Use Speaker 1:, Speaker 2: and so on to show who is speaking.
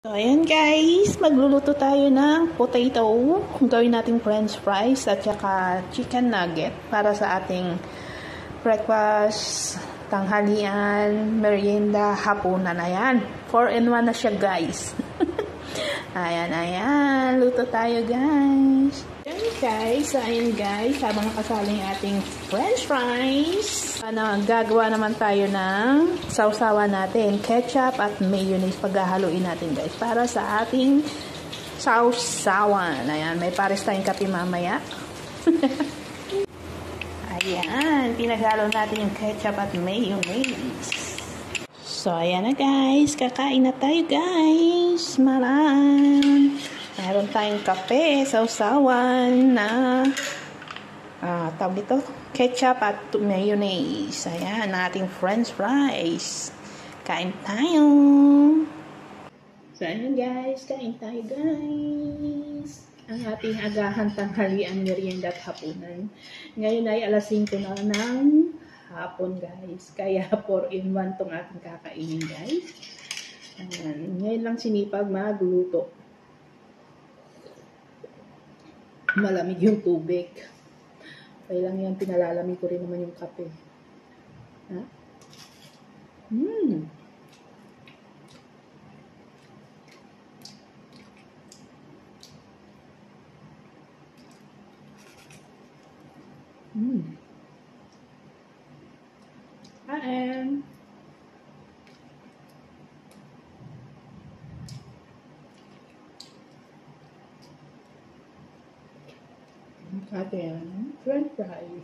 Speaker 1: So, ayan guys, magluluto tayo ng potato. Gawin natin french fries at saka chicken nugget para sa ating breakfast, tanghalian, merienda, hapunan. Ayan, 4-in-1 na siya guys. Ayan, luto tayo guys. Ayan guys, habang nakasaling ating french fries, gagawa naman tayo ng sausawan natin, ketchup at mayonnaise, paghahaluin natin guys, para sa ating sausawan. Ayan, may pares tayong kape mamaya. Ayan, pinaghalo natin yung ketchup at mayonnaise. So, ayan na guys, kakain na tayo guys, maran. Meron tayong kape, sausawan na tawag dito, ketchup at mayonnaise. Ayan, ating french fries. Kain tayo. So, ayan guys, kain tayo guys. Ang ating agahan, tanghalian, merienda at hapunan. Ngayon ay alas 5 na ng hapon guys. Kaya 4-in-1 tong ating kakainin guys. Ayan, ngayon lang sinipag magluto. Malamig yung tubig. Kaya lang yan, pinalalamig ko rin naman yung kape. Ha? Kain. Ating french fries.